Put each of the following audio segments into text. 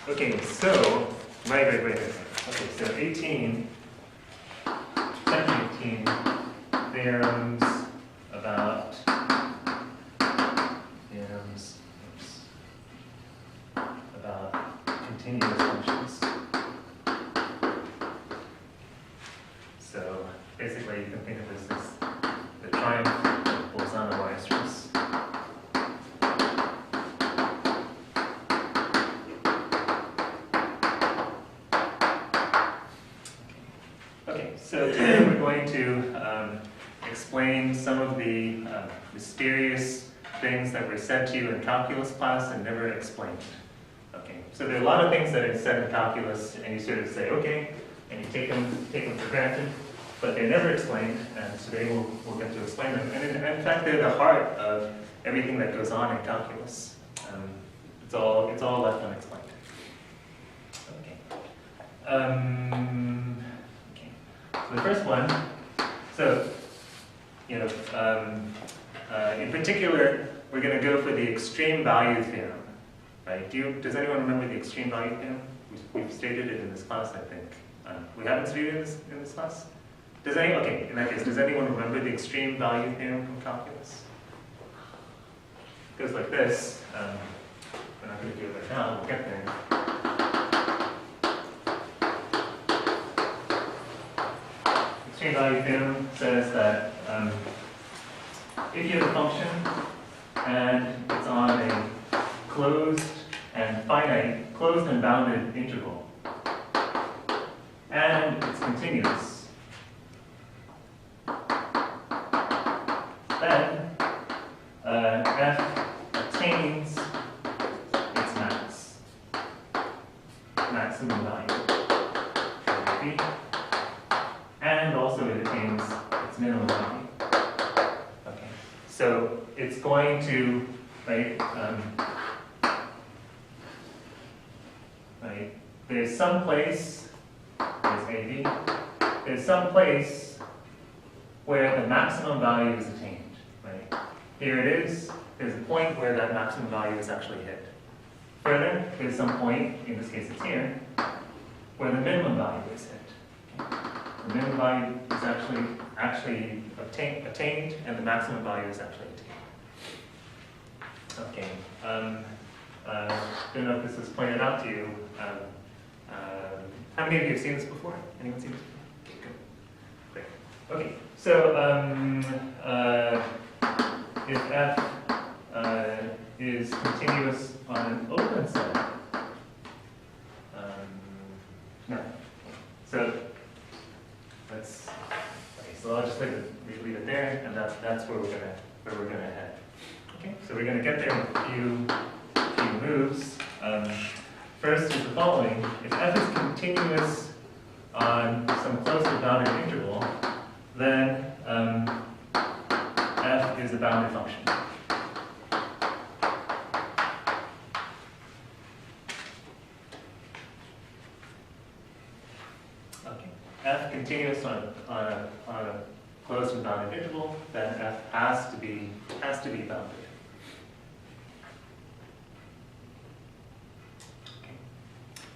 Okay, so, right. Okay, so 18, section 18, theorems about, continuous functions. So, basically, you can think of this as the triumph of Bolzano-Weierstrass. Okay, so today we're going to explain some of the mysterious things that were said to you in calculus class and never explained. Okay, so there are a lot of things that are said in calculus, and you sort of say, okay, and you take them for granted, but they're never explained, and today we'll get to explain them. And in fact, they're the heart of everything that goes on in calculus. It's all left unexplained. Okay. So the first one, so, in particular, we're going to go for the extreme value theorem, right? Does anyone remember the extreme value theorem? We've stated it in this class, I think. We haven't studied it in this class? Okay, in that case, does anyone remember the extreme value theorem from calculus? It goes like this. We're not going to do it right now, we'll get there. Extreme value theorem says that if you have a function and it's on a closed and bounded interval, and it's continuous, then f attains its maximum value, and also it attains its minimum value. Okay, so it's going to, right, there's some place, there's AB, there's some place where the maximum value is attained, right? Here it is, there's a point where that maximum value is actually hit. Further, there's some point, in this case it's here, where the minimum value is hit. Okay? The minimum value is actually attained, and the maximum value is actually attained. Okay. Don't know if this was pointed out to you. How many of you have seen this before? Anyone seen this before? Okay, good. Great. Okay. So if f is continuous on an open set, no. So so I'll just leave it there, and that's where we're gonna head. Okay, so we're gonna get there in a few moves. First is the following: if f is continuous on some close to bounded interval, then f is a bounded function. F continuous on a closed and bounded interval, then f has to be bounded. Okay.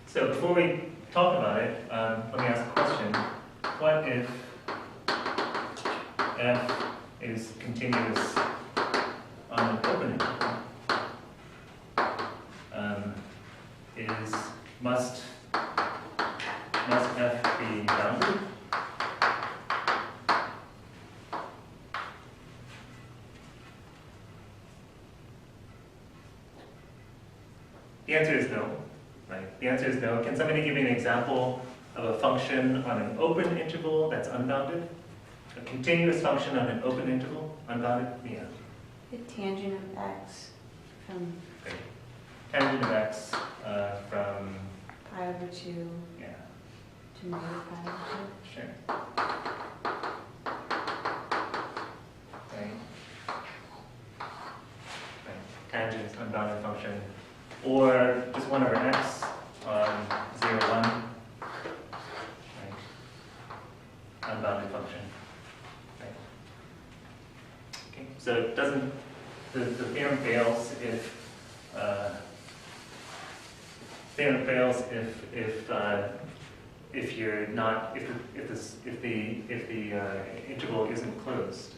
So before we talk about it, let me ask a question. What if f is continuous on an open interval? Must f be bounded? The answer is no, right? The answer is no. Can somebody give me an example of a function on an open interval that's unbounded? A continuous function on an open interval, unbounded? Yeah. The tangent of x from Great. Tangent of x from pi over 2 yeah. to negative pi over 2. Sure. Right. Tangent is unbounded function, or just 1 over x on 0, 1. Right. Unbounded function. Right. Okay. So it doesn't. The theorem fails theorem fails if you're not if the interval isn't closed.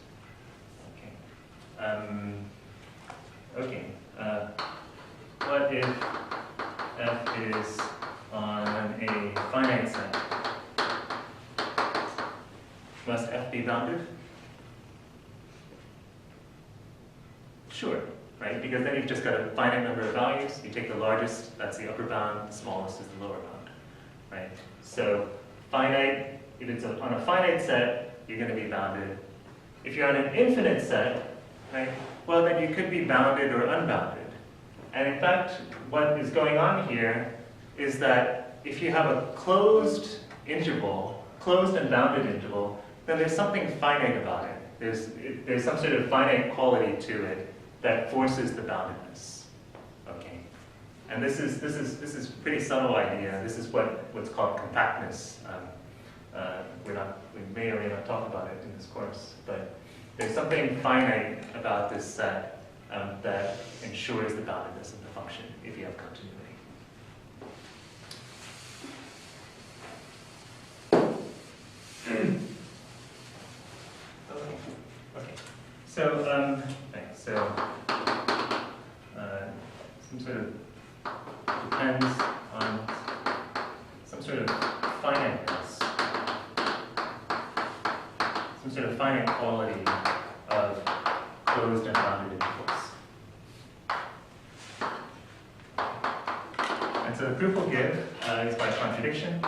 Okay. What if f is on a finite set? Must f be bounded? Sure, right? Because then you've just got a finite number of values. You take the largest, that's the upper bound, the smallest is the lower bound, right? So finite, if it's on a finite set, you're going to be bounded. If you're on an infinite set, right, well then you could be bounded or unbounded. And in fact, what is going on here is that if you have a closed interval, closed and bounded interval, then there's something finite about it. There's some sort of finite quality to it that forces the boundedness. Okay, and this is a pretty subtle idea. This is what's called compactness. We may or may not talk about it in this course, but there's something finite about this set that ensures the boundedness of the function if you have continuity. Okay. So some sort of depends on some sort of finiteness, some sort of finite quality of closed and bounded intervals. And so the proof we'll give is by contradiction.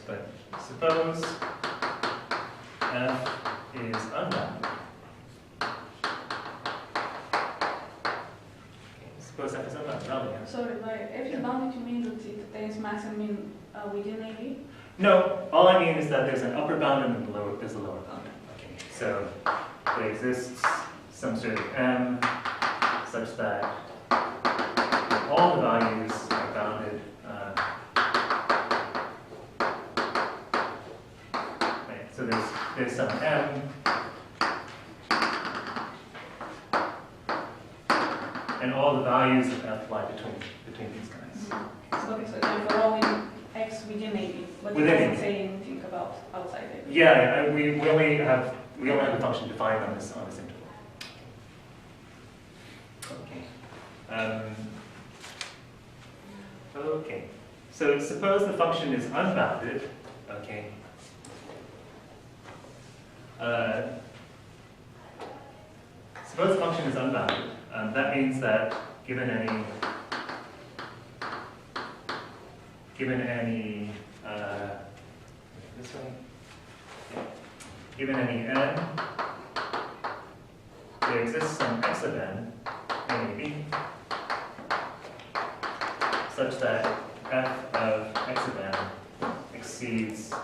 But suppose f is unbounded. Suppose f is unbounded. Sorry, like if it's bounded, you mean that it attains maximum within AB? No, all I mean is that there's an upper bound and there's a lower bound. Okay, so there exists some sort of m such that all the values are bounded. So there's some m, and all the values of f lie between these guys. Okay, so then we're all in x within AB, but it Within doesn't AB. say anything about outside AB. Yeah, we only have the function defined on this interval. Okay. Okay. So suppose the function is unbounded. Okay. Suppose the function is unbounded. That means that given any this one, yeah. Given any n, there exists some x of n, maybe, such that f of x of n exceeds n.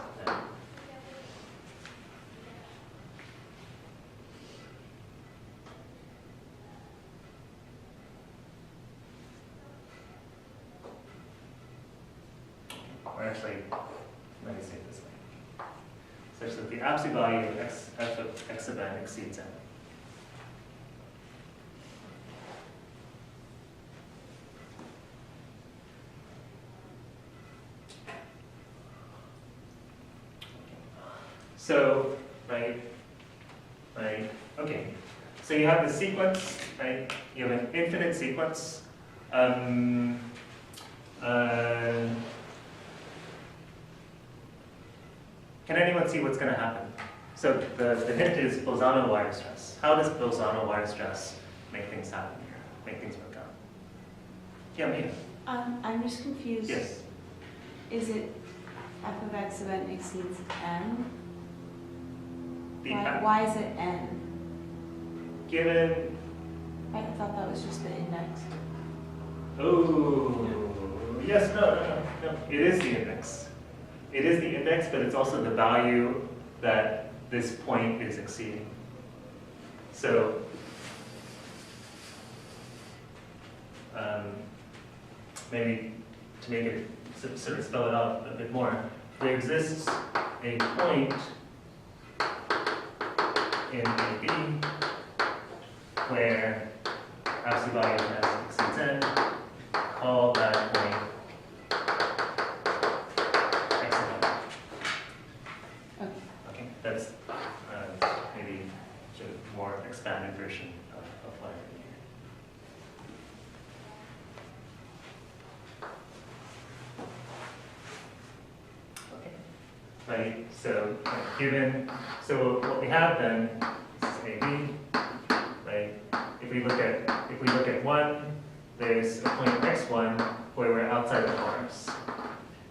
Or actually, let me say it this way, such that the absolute value of f of x of n exceeds n. So, right, okay. So you have the sequence, right? You have an infinite sequence. Can anyone see what's going to happen? So the hint is Bolzano wire stress. How does Bolzano wire stress make things happen here? Make things work out? Yeah, Mina. I'm just confused. Yes. Is it f of x of n exceeds n? Why is it n? Given. I thought that was just the index. Oh, yes, no. It is the index. It is the index, but it's also the value that this point is exceeding. So, maybe to make it sort of spell it out a bit more, there exists a point in AB where absolute value of s exceeds n, call that point x of n. Okay. Okay, that's maybe sort of more expanded version of what I did here. Okay, right, so given, so what we have then is AB, right? If we look at 1, there's a point x1 where we're outside the bars.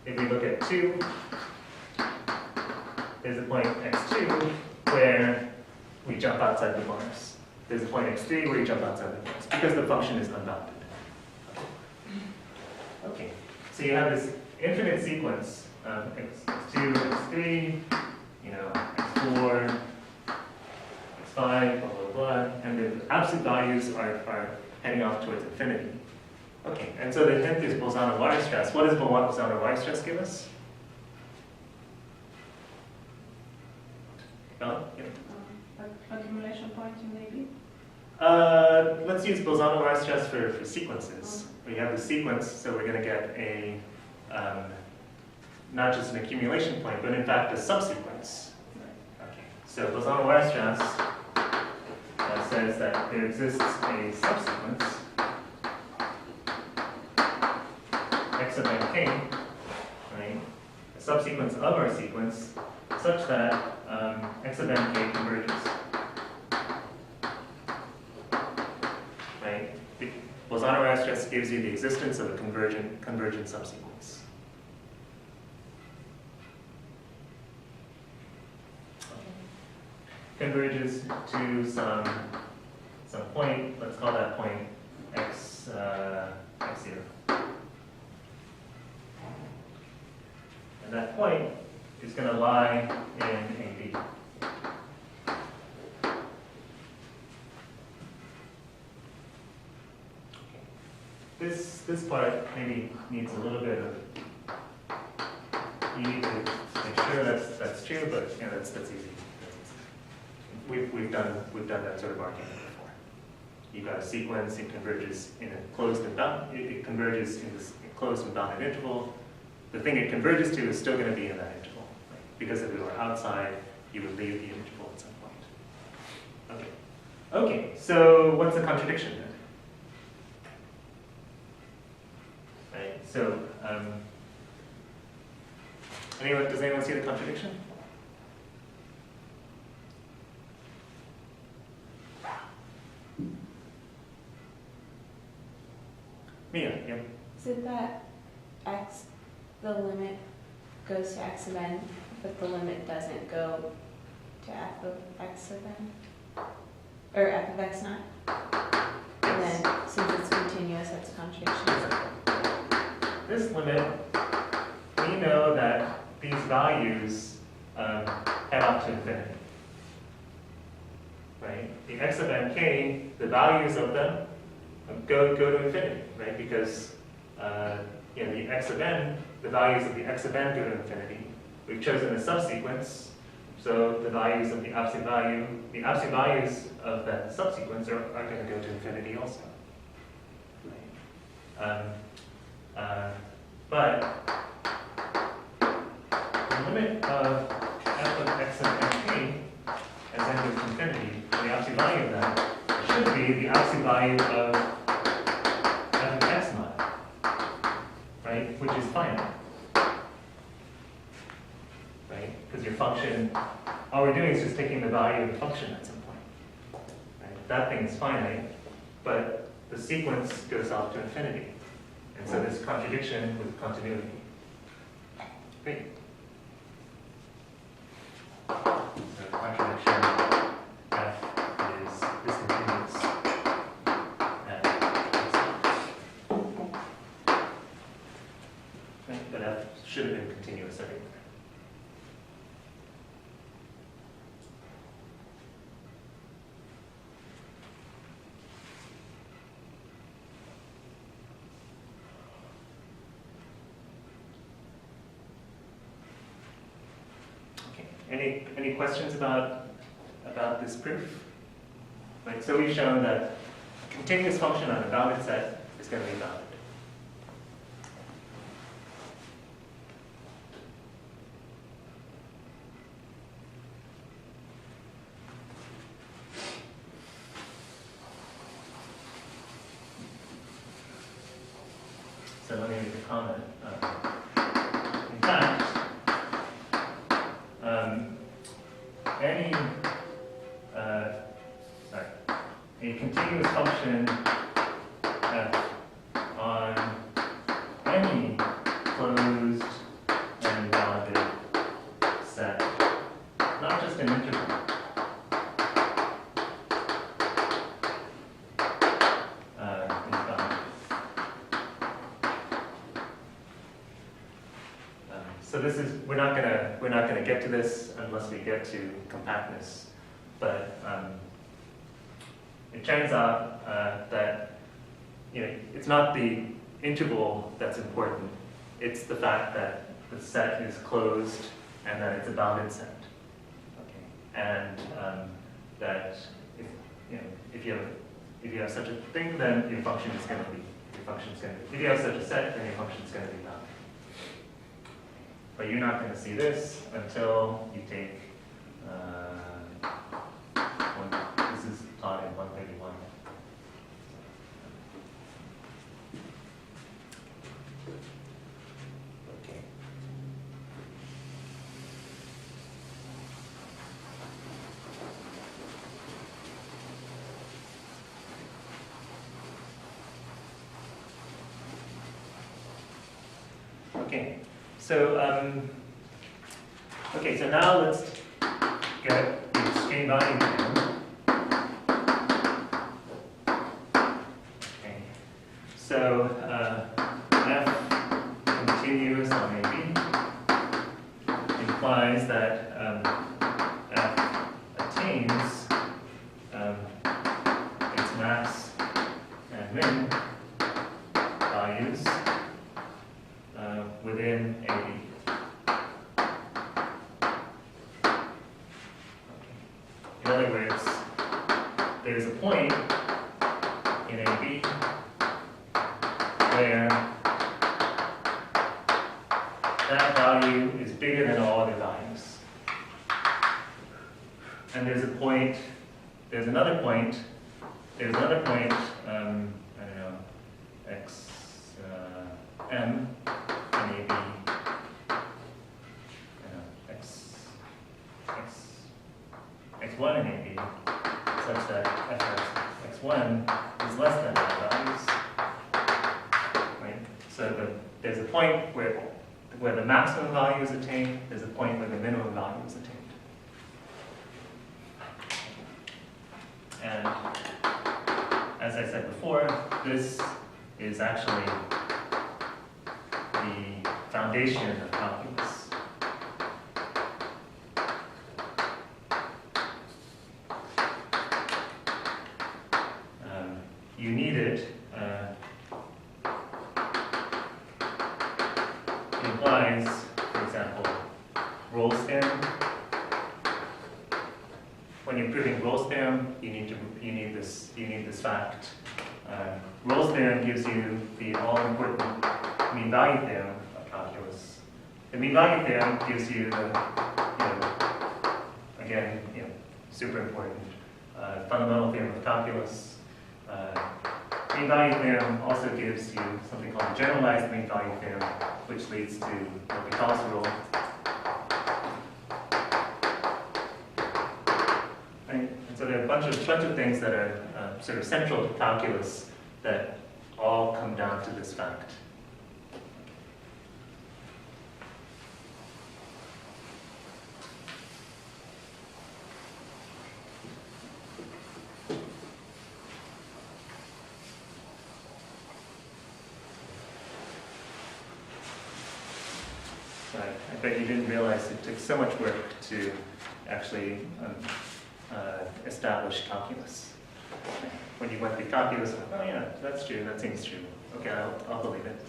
If we look at 2, there's a point x2 where we jump outside the bars. There's a point x3 where you jump outside the bars because the function is unbounded. Okay, so you have this infinite sequence of x2, x3, x4, x5, blah, blah, blah, and the absolute values are heading off towards infinity. Okay, and so the hint is Bolzano-Wire stress. What does Bolzano-Wire stress give us? No? Yeah. Accumulation point in AB? Let's use Bolzano-Wire stress for sequences. We have the sequence, so we're going to get a not just an accumulation point, but in fact a subsequence. Okay. So Bolzano-Wire stress says that there exists a subsequence x of n k, right? A subsequence of our sequence such that x of n k converges. Right? Bolzano-Wire stress gives you the existence of a convergent subsequence. Converges to some point, let's call that point x0. And that point is going to lie in AB. This part maybe needs a little bit of, you need to make sure that's true, but that's easy. We've done that sort of argument before. You've got a sequence, it converges in a closed and it converges in this closed and bounded interval. The thing it converges to is still going to be in that interval, right? Because if it were outside, you would leave the interval at some point. Okay, so what's the contradiction then? Right, so does anyone see the contradiction? Mia, yeah. Is it that the limit goes to x of n, but the limit doesn't go to f of x of n? Or f of x naught? And then, since it's continuous, that's a contradiction. This limit, we know that these values head off to infinity. Right? The x of nk, the values of them go to infinity, right? Because the x of n, the values of the x of n go to infinity. We've chosen a subsequence, so the values of the absolute values of that subsequence are going to go to infinity also. Right? But the limit of f of x of nk as n goes to infinity, the absolute value of that should be the absolute value of f of x naught, right? Which is finite, right? Because your function, all we're doing is just taking the value of the function at some point. Right? That thing is finite, but the sequence goes off to infinity. And so there's contradiction with continuity. Great. So contradiction, f is discontinuous. Right? But f should have been continuous everywhere. Any questions about this proof? Right, so we've shown that a continuous function on a bounded set is going to be bounded. So let me make a comment. In fact, a continuous function f on any closed and bounded set, not just an integral. Is bounded. So this is we're not gonna get to this unless we get to compactness, but it turns out that it's not the integral that's important. It's the fact that the set is closed and that it's a bounded set. Okay, and that if you have such a thing, then your function is going to be if you have such a set, then your function is going to be bounded. But you're not going to see this until you take. This is taught in 131. Okay. Okay. So now let's get the extreme value theorem. Okay. So f continuous on AB implies that f attains its max and min values within AB. In other words, there's a point in AB where that value is bigger than all other values. And there's another point, I don't know, x m in AB, x1 in AB, such that f x1 is less than all values. Right? So there's a point where the maximum value is attained, there's a point where the minimum value is attained. And as I said before, this is actually the foundation of calculus. You need it. It implies, for example, Rolle's theorem. When you're proving Rolle's theorem, you need this fact. Rolle's theorem gives you the all-important mean value theorem of calculus. The mean value theorem gives you the, again, super important fundamental theorem of calculus. Mean value theorem also gives you something called the generalized mean value theorem, which leads to what we call rule. Right? And so there are a bunch of things that are sort of central to calculus that all come down to this fact. I bet you didn't realize it took so much work to actually establish calculus. When you went through calculus, oh yeah, that's true, that seems true. Okay, I'll believe it.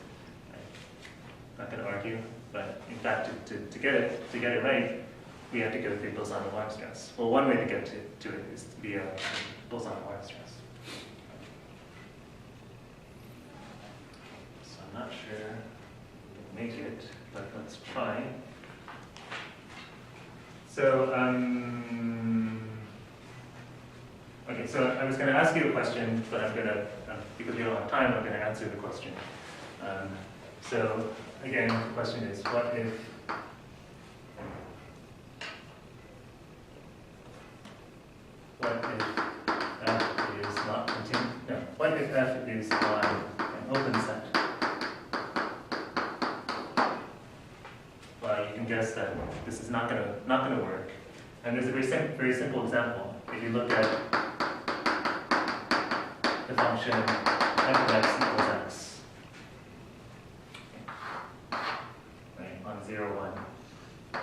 I'm not going to argue, but in fact, to get it right, we have to go through bosonic wire stress. Well, one way to get to it is via bosonic wire stress. So I'm not sure we can make it, but let's try. So, okay, so I was going to ask you a question, but I'm going to, because we don't have time, I'm going to answer the question. So, again, the question is, what if f is not continuous? No, what if f is on an open set? Well, you can guess that this is not going to work. And there's a very simple example. If you look at the function f of x equals x, right, on 0, 1,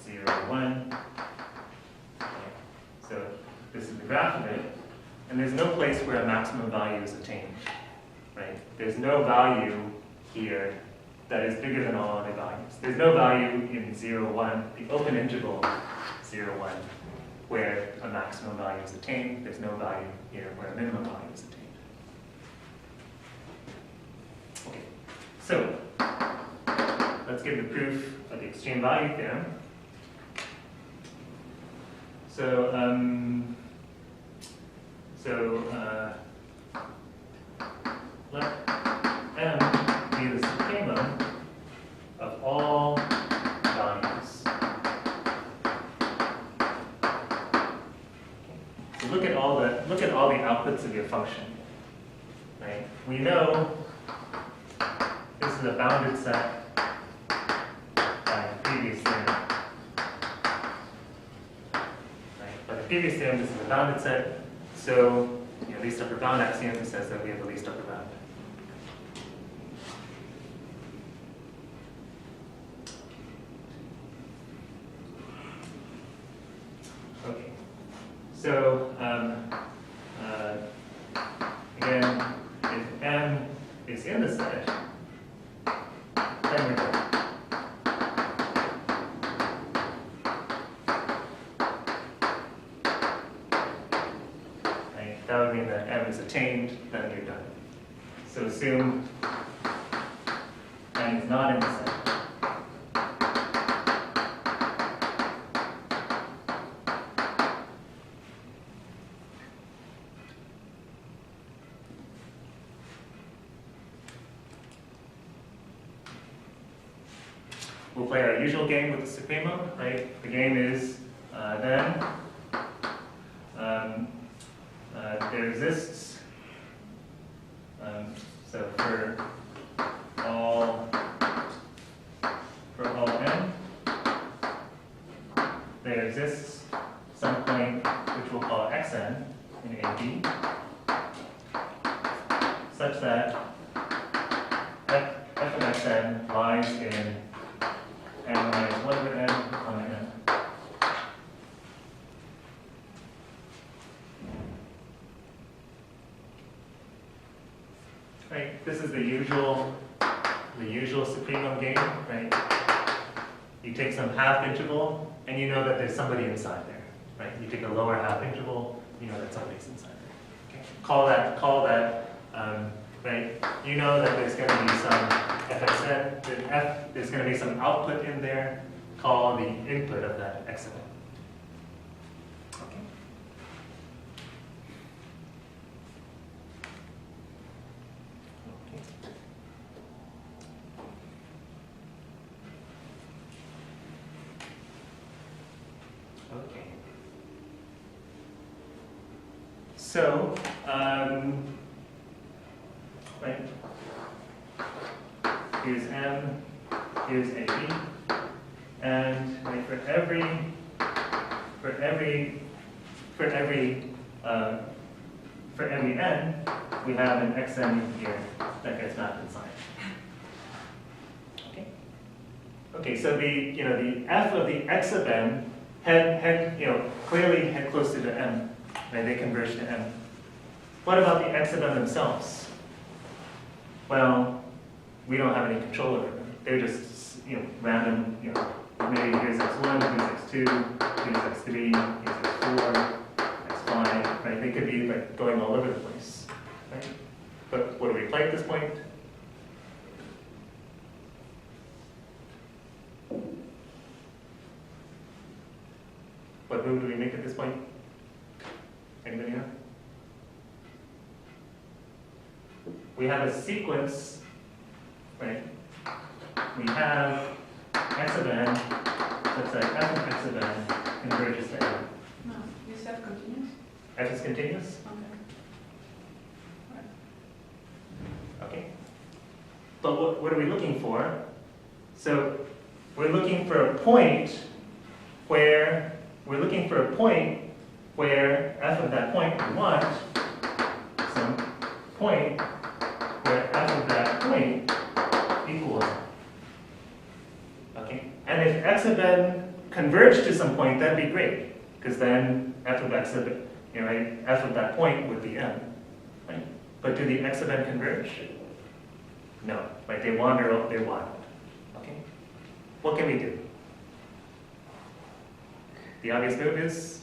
0, 1. Okay. So this is the graph of it, and there's no place where a maximum value is attained, right? There's no value here that is bigger than all other values. There's no value in 0, 1, the open interval 0, 1, where a maximum value is attained. There's no value here where a minimum value is attained. Okay, so let's give the proof of the extreme value theorem. So, let m be the supremum of all values. So look at all the outputs of your function. Right? We know this is a bounded set by the previous theorem. Right? By the previous theorem, this is a bounded set. So, least upper bound axiom says that we have a least upper bound. Okay. So, again, if m is in the set, then we're done. Right? That would mean that m is attained, then you're done. So assume m is not in the set. We'll play our usual game with the supremum, right? The game is then there exists, so for all n, there exists some point which we'll call xn in AB, such that f of xn lies in n minus 1 over n on n. Right, this is the usual supremum game, right? You take some half interval, and you know that there's somebody inside there, right? You take a lower half interval, you know that somebody's inside there. Okay? Call that, right? You know that there's going to be some fxn, there's going to be some output in there. Call the input of that xn. Okay. Okay. So, right. Here's m, here's AB, and right, for every n, we have an xn here that gets mapped inside. Okay. Okay. So the f of the x of n clearly head closer to m, right? They converge to m. What about the x of n themselves? Well, we don't have any control over them. They're just random. Maybe here's x1, here's x2, here's x3, here's x4, x5, right? They could be like going all over the place, right? But what do we play at this point? What move do we make at this point? Anybody know? We have a sequence, right? We have x of n, such that f of x of n converges to n. No, is f continuous? F is continuous? Okay. Okay. But what are we looking for? So we're looking for a point where f of that point we want some point where f of that point equals. Okay. And if x of n converged to some point, that'd be great, because then f of x of right, f of that point would be m. Right? But do the x of n converge? No. Right? They wander, they're wild. Okay. What can we do? The obvious move is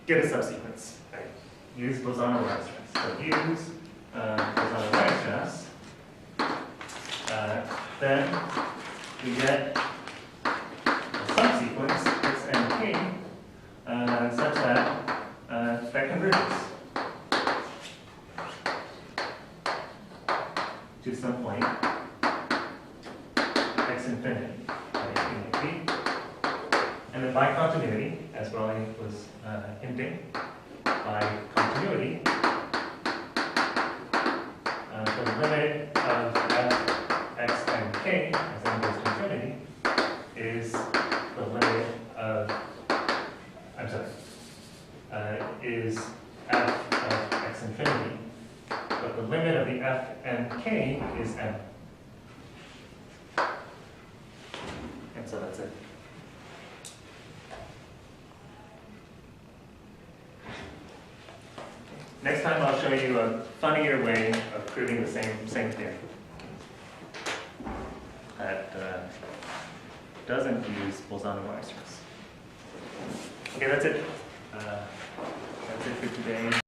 get a subsequence. Right? Use Bolzano-Weierstrass. So use Bolzano-Weierstrass. Then we get a subsequence x and k such that that converges to some point x infinity. And then by continuity, as Raleigh was hinting, by continuity, the limit of f, x, and k, as n goes to infinity, is the limit of, is f of x infinity, but the limit of the f and k is m. And so that's it. Next time I'll show you a funnier way of proving the same theorem that doesn't use Bolzano-Weierstrass. Okay, that's it. That's it for today.